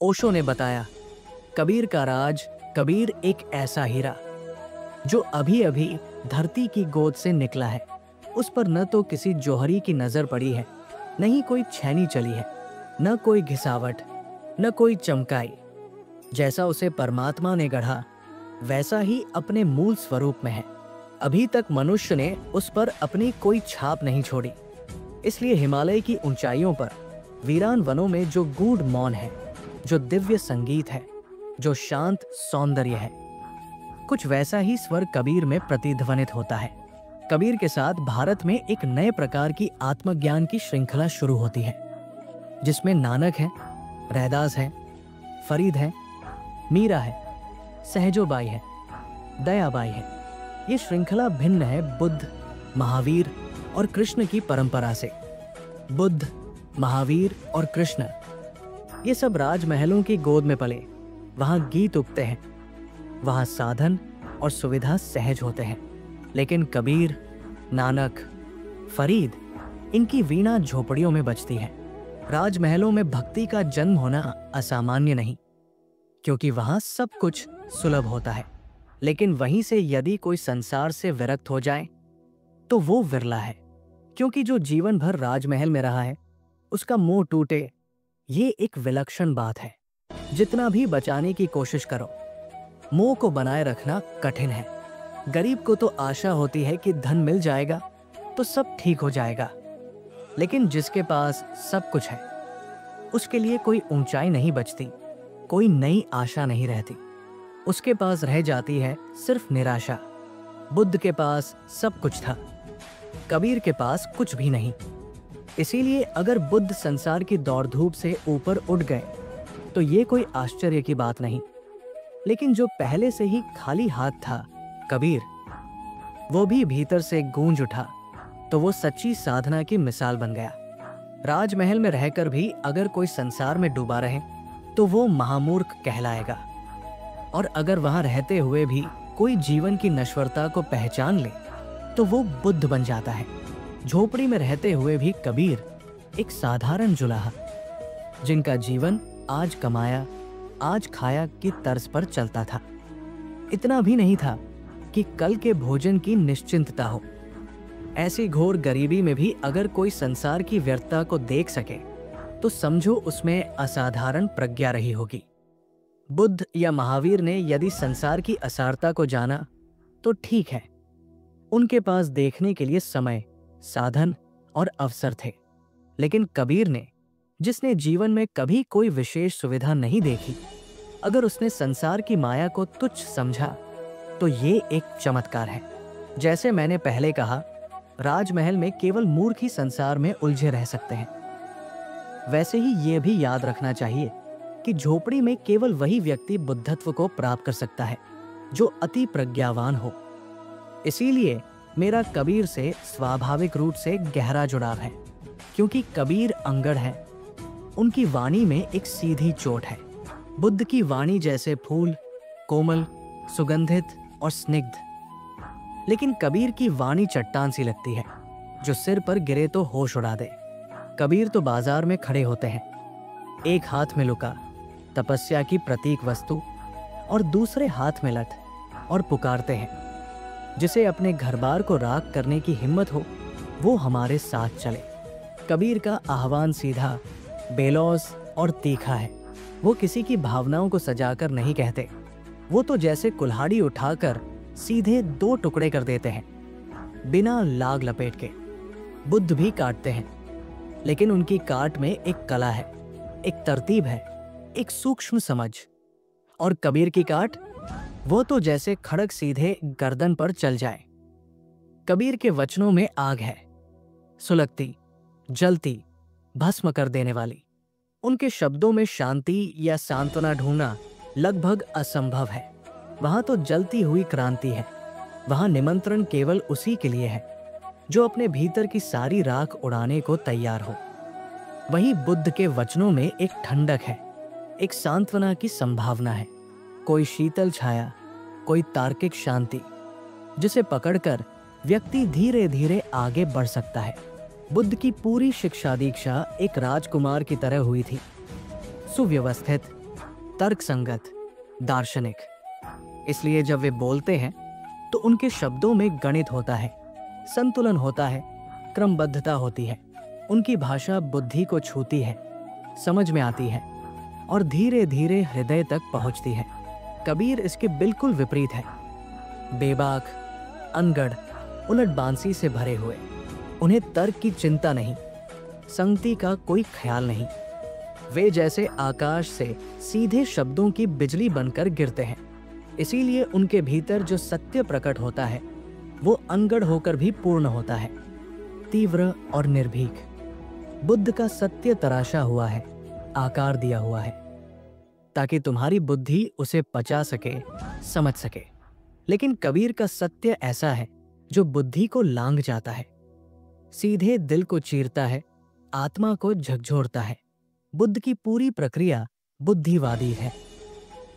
ओशो ने बताया, कबीर का राज, कबीर एक ऐसा हीरा जो अभी अभी धरती की गोद से निकला है। उस पर न तो किसी जौहरी की नजर पड़ी है, न ही कोई छैनी चली है, न कोई घिसावट, न कोई चमकाई। जैसा उसे परमात्मा ने गढ़ा वैसा ही अपने मूल स्वरूप में है। अभी तक मनुष्य ने उस पर अपनी कोई छाप नहीं छोड़ी। इसलिए हिमालय की ऊंचाइयों पर, वीरान वनों में जो गूढ़ मौन है, जो दिव्य संगीत है, जो शांत सौंदर्य है, कुछ वैसा ही स्वर कबीर में प्रतिध्वनित होता है। कबीर के साथ भारत में एक नए प्रकार की आत्मज्ञान की श्रृंखला शुरू होती है, जिसमें नानक है, रैदास है, फरीद है, मीरा है, सहजोबाई है, दयाबाई है। ये श्रृंखला भिन्न है बुद्ध, महावीर और कृष्ण की परंपरा से। बुद्ध, महावीर और कृष्ण ये सब राजमहलों की गोद में पले। वहां गीत उगते हैं, वहां साधन और सुविधा सहज होते हैं। लेकिन कबीर, नानक, फरीद, इनकी वीणा झोपड़ियों में बजती है। राजमहलों में भक्ति का जन्म होना असामान्य नहीं, क्योंकि वहां सब कुछ सुलभ होता है। लेकिन वहीं से यदि कोई संसार से विरक्त हो जाए तो वो विरला है, क्योंकि जो जीवन भर राजमहल में रहा है उसका मोह टूटे, ये एक विलक्षण बात है। जितना भी बचाने की कोशिश करो, मोह को बनाए रखना कठिन है। गरीब को तो आशा होती है कि धन मिल जाएगा तो सब ठीक हो जाएगा, लेकिन जिसके पास सब कुछ है उसके लिए कोई ऊंचाई नहीं बचती, कोई नई आशा नहीं रहती। उसके पास रह जाती है सिर्फ निराशा। बुद्ध के पास सब कुछ था, कबीर के पास कुछ भी नहीं। इसीलिए अगर बुद्ध संसार की दौड़ धूप से ऊपर उठ गए तो ये कोई आश्चर्य की बात नहीं। लेकिन जो पहले से ही खाली हाथ था, कबीर, वो भी भीतर से गूंज उठा तो वो सच्ची साधना की मिसाल बन गया। राजमहल में रहकर भी अगर कोई संसार में डूबा रहे तो वो महामूर्ख कहलाएगा, और अगर वहां रहते हुए भी कोई जीवन की नश्वरता को पहचान ले तो वो बुद्ध बन जाता है। झोपड़ी में रहते हुए भी कबीर एक साधारण जुलाहा, जिनका जीवन आज कमाया आज खाया की तर्ज पर चलता था। इतना भी नहीं था कि कल के भोजन की निश्चिंतता हो। ऐसी घोर गरीबी में भी अगर कोई संसार की व्यर्थता को देख सके तो समझो उसमें असाधारण प्रज्ञा रही होगी। बुद्ध या महावीर ने यदि संसार की असारता को जाना तो ठीक है, उनके पास देखने के लिए समय, साधन और अवसर थे। लेकिन कबीर ने, जिसने जीवन में कभी कोई विशेष सुविधा नहीं देखी, अगर उसने संसार की माया को तुच्छ समझा तो ये एक चमत्कार है। जैसे मैंने पहले कहा, राजमहल में केवल मूर्ख ही संसार में उलझे रह सकते हैं, वैसे ही ये भी याद रखना चाहिए कि झोपड़ी में केवल वही व्यक्ति बुद्धत्व को प्राप्त कर सकता है जो अति प्रज्ञावान हो। इसीलिए मेरा कबीर से स्वाभाविक रूप से गहरा जुड़ाव है, क्योंकि कबीर अंगड़ है। उनकी वाणी में एक सीधी चोट है। बुद्ध की वाणी जैसे फूल, कोमल, सुगंधित और स्निग्ध, लेकिन कबीर की वाणी चट्टान सी लगती है जो सिर पर गिरे तो होश उड़ा दे। कबीर तो बाजार में खड़े होते हैं, एक हाथ में लुका तपस्या की प्रतीक वस्तु और दूसरे हाथ में लठ, और पुकारते हैं, जिसे अपने घर बार को राख करने की हिम्मत हो वो हमारे साथ चले। कबीर का आह्वान सीधा, बेलौस और तीखा है। वो किसी की भावनाओं को सजाकर नहीं कहते, वो तो जैसे कुल्हाड़ी उठाकर सीधे दो टुकड़े कर देते हैं, बिना लाग लपेट के। बुद्ध भी काटते हैं, लेकिन उनकी काट में एक कला है, एक तरतीब है, एक सूक्ष्म समझ। और कबीर की काट, वो तो जैसे खड़ग सीधे गर्दन पर चल जाए। कबीर के वचनों में आग है, सुलगती, जलती, भस्म कर देने वाली। उनके शब्दों में शांति या सांत्वना ढूंढना लगभग असंभव है। वहां तो जलती हुई क्रांति है। वहां निमंत्रण केवल उसी के लिए है जो अपने भीतर की सारी राख उड़ाने को तैयार हो। वहीं बुद्ध के वचनों में एक ठंडक है, एक सांत्वना की संभावना है, कोई शीतल छाया, कोई तार्किक शांति, जिसे पकड़कर व्यक्ति धीरे धीरे आगे बढ़ सकता है। बुद्ध की पूरी शिक्षा दीक्षा एक राजकुमार की तरह हुई थी, सुव्यवस्थित, तर्क संगत, दार्शनिक। इसलिए जब वे बोलते हैं तो उनके शब्दों में गणित होता है, संतुलन होता है, क्रमबद्धता होती है। उनकी भाषा बुद्धि को छूती है, समझ में आती है और धीरे धीरे हृदय तक पहुंचती है। कबीर इसके बिल्कुल विपरीत है। बेबाक, अनगढ़, उलट बांसी से भरे हुए। उन्हें तर्क की चिंता नहीं, संगति का कोई ख्याल नहीं। वे जैसे आकाश से सीधे शब्दों की बिजली बनकर गिरते हैं। इसीलिए उनके भीतर जो सत्य प्रकट होता है वो अनगढ़ होकर भी पूर्ण होता है, तीव्र और निर्भीक। बुद्ध का सत्य तराशा हुआ है, आकार दिया हुआ है, ताकि तुम्हारी बुद्धि उसे पचा सके, समझ सके। लेकिन कबीर का सत्य ऐसा है जो बुद्धि को लांघ जाता है, सीधे दिल को चीरता है, आत्मा को झकझोरता है। बुद्ध की पूरी प्रक्रिया बुद्धिवादी है।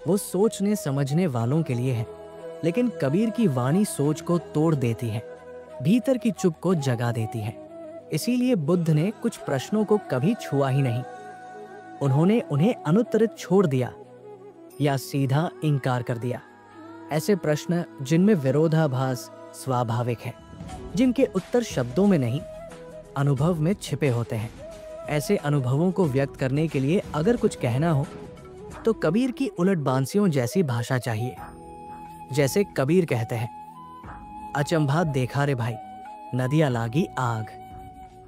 वो सोचने समझने वालों के लिए है, लेकिन कबीर की वाणी सोच को तोड़ देती है, भीतर की चुप को जगा देती है। इसीलिए बुद्ध ने कुछ प्रश्नों को कभी छुआ ही नहीं। उन्होंने उन्हें अनुत्तरित छोड़ दिया या सीधा इनकार कर दिया। ऐसे प्रश्न जिनमें विरोधाभास स्वाभाविक है, जिनके उत्तर शब्दों में नहीं, अनुभव में छिपे होते हैं। ऐसे अनुभवों को व्यक्त करने के लिए अगर कुछ कहना हो तो कबीर की उलट बांसियों जैसी भाषा चाहिए। जैसे कबीर कहते हैं, अचंभा देखा रे भाई, नदियां लागी आग।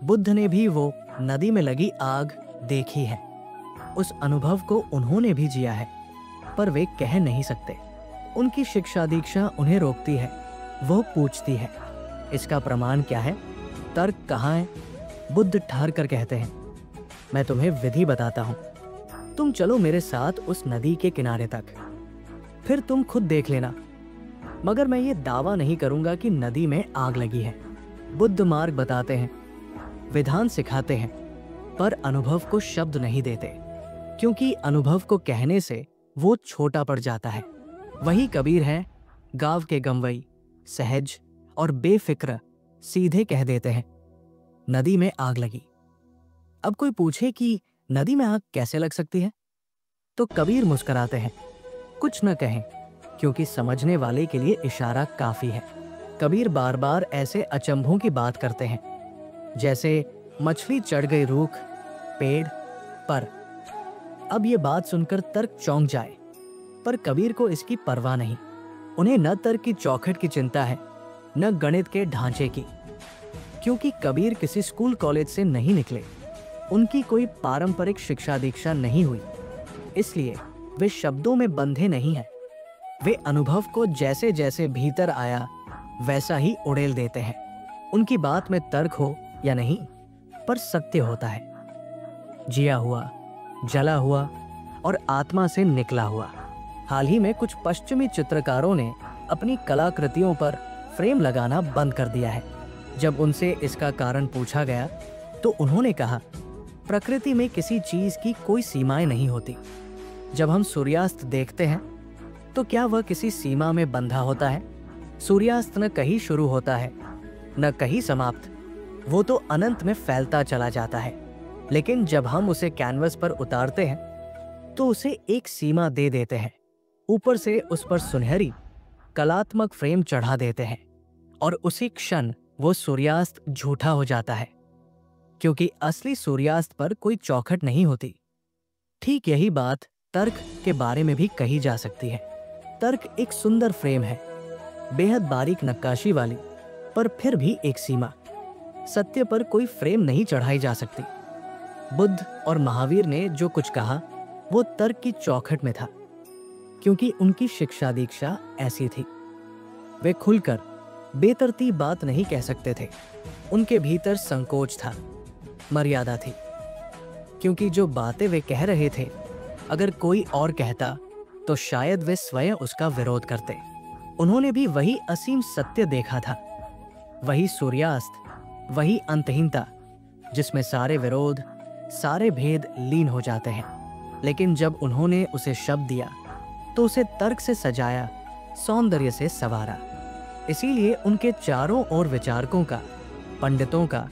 बुद्ध ने भी वो नदी में लगी आग देखी है। उस अनुभव को उन्होंने भी जिया है, पर वे कह नहीं सकते। उनकी शिक्षा दीक्षा उन्हें रोकती है, वो पूछती है, इसका प्रमाण क्या है? तर्क कहाँ है? बुद्ध ठहर कर कहते हैं, मैं तुम्हें विधि बताता हूँ। तुम चलो मेरे साथ उस नदी के किनारे तक, फिर तुम खुद देख लेना। मगर मैं ये दावा नहीं करूंगा कि नदी में आग लगी है। बुद्ध मार्ग बताते हैं, विधान सिखाते हैं, पर अनुभव को शब्द नहीं देते, क्योंकि अनुभव को कहने से वो छोटा पड़ जाता है। वही कबीर है, गाँव के गंवई, सहज और बेफिक्र सीधे कह देते हैं, नदी में आग लगी। अब कोई पूछे कि नदी में आग कैसे लग सकती है, तो कबीर मुस्कुराते हैं, कुछ न कहें, क्योंकि समझने वाले के लिए इशारा काफी है। कबीर बार बार ऐसे अचंभों की बात करते हैं, जैसे मछली चढ़ गई रूख, पेड़ पर। अब ये बात सुनकर तर्क चौंक जाए, पर कबीर को इसकी परवाह नहीं। उन्हें न तर्क की चौखट की चिंता है, न गणित के ढांचे की, क्योंकि कबीर किसी स्कूल कॉलेज से नहीं निकले। उनकी कोई पारंपरिक शिक्षा दीक्षा नहीं हुई, इसलिए वे शब्दों में बंधे नहीं हैं। वे अनुभव को जैसे जैसे भीतर आया वैसा ही उड़ेल देते हैं। उनकी बात में तर्क हो या नहीं, पर सत्य होता है, जिया हुआ, जला हुआ और आत्मा से निकला हुआ। हाल ही में कुछ पश्चिमी चित्रकारों ने अपनी कलाकृतियों पर फ्रेम लगाना बंद कर दिया है। जब उनसे इसका कारण पूछा गया तो उन्होंने कहा, प्रकृति में किसी चीज की कोई सीमाएं नहीं होती। जब हम सूर्यास्त देखते हैं तो क्या वह किसी सीमा में बंधा होता है? सूर्यास्त न कहीं शुरू होता है न कहीं समाप्त, वो तो अनंत में फैलता चला जाता है। लेकिन जब हम उसे कैनवस पर उतारते हैं तो उसे एक सीमा दे देते हैं, ऊपर से उस पर सुनहरी कलात्मक फ्रेम चढ़ा देते हैं, और उसी क्षण वो सूर्यास्त झूठा हो जाता है, क्योंकि असली सूर्यास्त पर कोई चौखट नहीं होती। ठीक यही बात तर्क के बारे में भी कही जा सकती है। तर्क एक सुंदर फ्रेम है, बेहद बारीक नक्काशी वाली, पर फिर भी एक सीमा। सत्य पर कोई फ्रेम नहीं चढ़ाई जा सकती। बुद्ध और महावीर ने जो कुछ कहा वो तर्क की चौखट में था, क्योंकि उनकी शिक्षा दीक्षा ऐसी थी। वे खुलकर बेतरतीब बात नहीं कह सकते थे। उनके भीतर संकोच था, मर्यादा थी, क्योंकि जो बातें वे कह रहे थे अगर कोई और कहता तो शायद वे स्वयं उसका विरोध करते। उन्होंने भी वही असीम सत्य देखा था, वही सूर्यास्त, वही अंतहीनता, जिसमें सारे विरोध, सारे भेद लीन हो जाते हैं। लेकिन जब उन्होंने उसे शब्द दिया तो उसे तर्क से सजाया, सौंदर्य से संवारा। इसीलिए उनके चारों ओर विचारकों का, पंडितों का,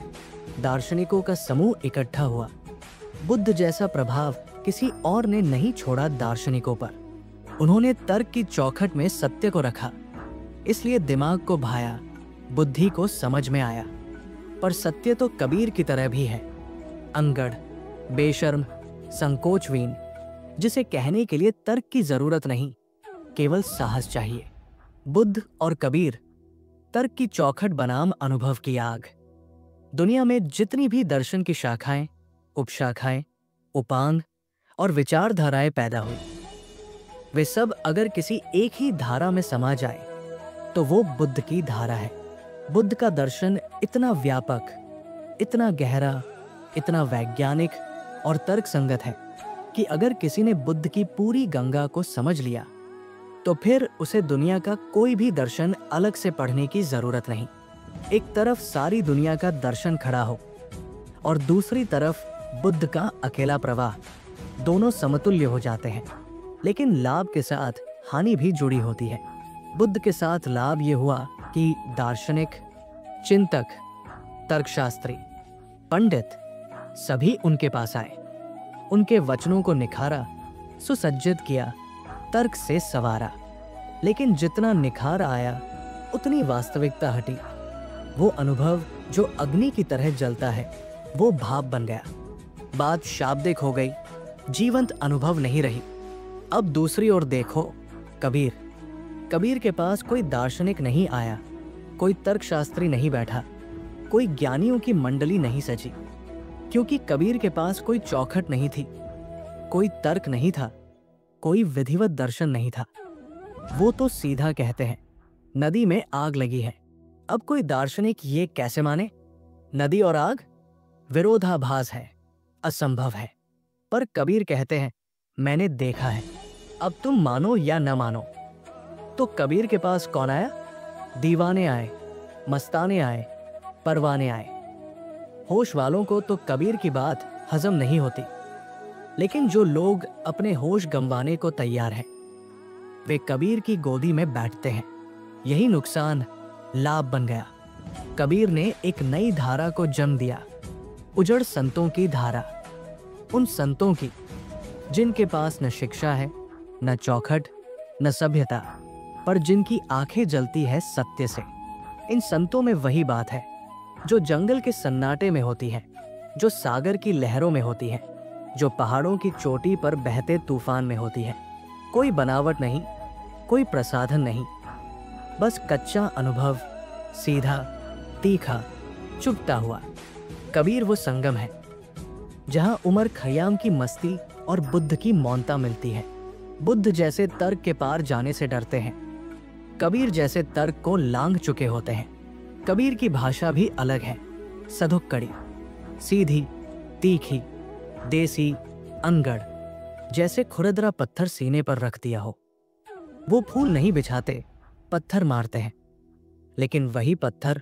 दार्शनिकों का समूह इकट्ठा हुआ। बुद्ध जैसा प्रभाव किसी और ने नहीं छोड़ा दार्शनिकों पर। उन्होंने तर्क की चौखट में सत्य को रखा, इसलिए दिमाग को भाया, बुद्धि को समझ में आया। पर सत्य तो कबीर की तरह भी है, अंगड़, बेशर्म, संकोचहीन, जिसे कहने के लिए तर्क की जरूरत नहीं, केवल साहस चाहिए। बुद्ध और कबीर, तर्क की चौखट बनाम अनुभव की आग। दुनिया में जितनी भी दर्शन की शाखाएं, उपशाखाएं, उपांग और विचारधाराएं पैदा हुई, वे सब अगर किसी एक ही धारा में समा जाए तो वो बुद्ध की धारा है। बुद्ध का दर्शन इतना व्यापक, इतना गहरा, इतना वैज्ञानिक और तर्क संगत है कि अगर किसी ने बुद्ध की पूरी गंगा को समझ लिया तो फिर उसे दुनिया का कोई भी दर्शन अलग से पढ़ने की जरूरत नहीं। एक तरफ सारी दुनिया का दर्शन खड़ा हो और दूसरी तरफ बुद्ध का अकेला प्रवाह, दोनों समतुल्य हो जाते हैं, लेकिन लाभ के साथ हानि भी जुड़ी होती है। बुद्ध के साथ लाभ ये हुआ कि दार्शनिक, चिंतक, तर्कशास्त्री, पंडित सभी उनके पास आए। उनके वचनों को निखारा, सुसज्जित किया, तर्क से सवारा। लेकिन जितना निखार आया उतनी वास्तविकता हटी। वो अनुभव जो अग्नि की तरह जलता है वो भाप बन गया। बात शाब्दिक हो गई, जीवंत अनुभव नहीं रही। अब दूसरी ओर देखो, कबीर। कबीर के पास कोई दार्शनिक नहीं आया, कोई तर्कशास्त्री नहीं बैठा, कोई ज्ञानियों की मंडली नहीं सजी, क्योंकि कबीर के पास कोई चौखट नहीं थी, कोई तर्क नहीं था, कोई विधिवत दर्शन नहीं था। वो तो सीधा कहते हैं, नदी में आग लगी है। अब कोई दार्शनिक ये कैसे माने? नदी और आग विरोधाभास है, असंभव है। पर कबीर कहते हैं, मैंने देखा है, अब तुम मानो या न मानो। तो कबीर के पास कौन आया? दीवाने आए, मस्ताने आए, परवाने आए। होश वालों को तो कबीर की बात हजम नहीं होती, लेकिन जो लोग अपने होश गंवाने को तैयार हैं, वे कबीर की गोदी में बैठते हैं। यही नुकसान लाभ बन गया। कबीर ने एक नई धारा को जन्म दिया, उजड़ संतों की धारा। उन संतों की जिनके पास न शिक्षा है, न चौखट, न सभ्यता, पर जिनकी आंखें जलती है सत्य से। इन संतों में वही बात है जो जंगल के सन्नाटे में होती है, जो सागर की लहरों में होती है, जो पहाड़ों की चोटी पर बहते तूफान में होती है। कोई बनावट नहीं, कोई प्रसाधन नहीं, बस कच्चा अनुभव, सीधा, तीखा, चुभता हुआ। कबीर वो संगम है जहां उमर खयाम की मस्ती और बुद्ध की मौनता मिलती है। बुद्ध जैसे तर्क के पार जाने से डरते हैं, कबीर जैसे तर्क को लांघ चुके होते हैं। कबीर की भाषा भी अलग है, सधुक्कड़ी, सीधी, तीखी, देसी, अनगढ़, जैसे खुरदरा पत्थर सीने पर रख दिया हो। वो फूल नहीं बिछाते, पत्थर मारते हैं, लेकिन वही पत्थर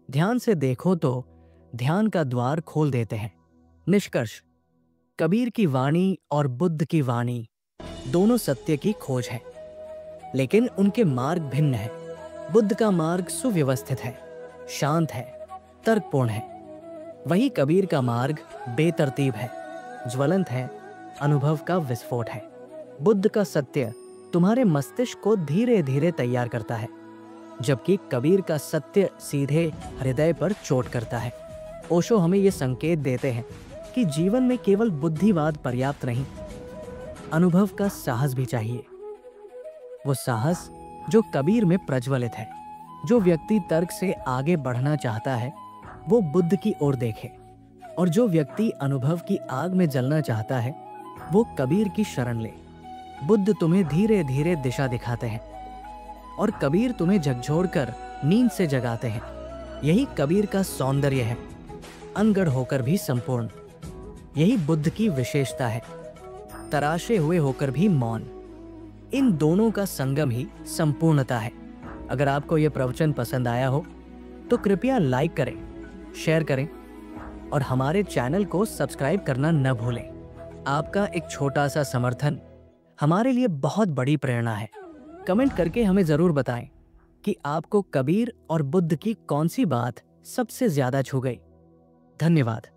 ध्यान से देखो तो ध्यान का द्वार खोल देते हैं। निष्कर्ष, कबीर की वाणी और बुद्ध की वाणी दोनों सत्य की खोज है, लेकिन उनके मार्ग भिन्न है। बुद्ध का मार्ग सुव्यवस्थित है, शांत है, तर्कपूर्ण है। वही कबीर का मार्ग बेतरतीब है, ज्वलंत है, अनुभव का विस्फोट है। बुद्ध का सत्य तुम्हारे मस्तिष्क को धीरे धीरे तैयार करता है, जबकि कबीर का सत्य सीधे हृदय पर चोट करता है। ओशो हमें ये संकेत देते हैं कि जीवन में केवल बुद्धिवाद पर्याप्त नहीं, अनुभव का साहस भी चाहिए। वो साहस जो कबीर में प्रज्वलित है। जो व्यक्ति तर्क से आगे बढ़ना चाहता है वो बुद्ध की ओर देखे, और जो व्यक्ति अनुभव की आग में जलना चाहता है वो कबीर की शरण ले। बुद्ध तुम्हें धीरे धीरे दिशा दिखाते हैं और कबीर तुम्हें झकझोरकर नींद से जगाते हैं। यही कबीर का सौंदर्य है, अनगढ़ होकर भी संपूर्ण। यही बुद्ध की विशेषता है, तराशे हुए होकर भी मौन। इन दोनों का संगम ही संपूर्णता है। अगर आपको यह प्रवचन पसंद आया हो तो कृपया लाइक करें, शेयर करें और हमारे चैनल को सब्सक्राइब करना न भूलें। आपका एक छोटा सा समर्थन हमारे लिए बहुत बड़ी प्रेरणा है। कमेंट करके हमें जरूर बताएं कि आपको कबीर और बुद्ध की कौन सी बात सबसे ज्यादा छू गई। धन्यवाद।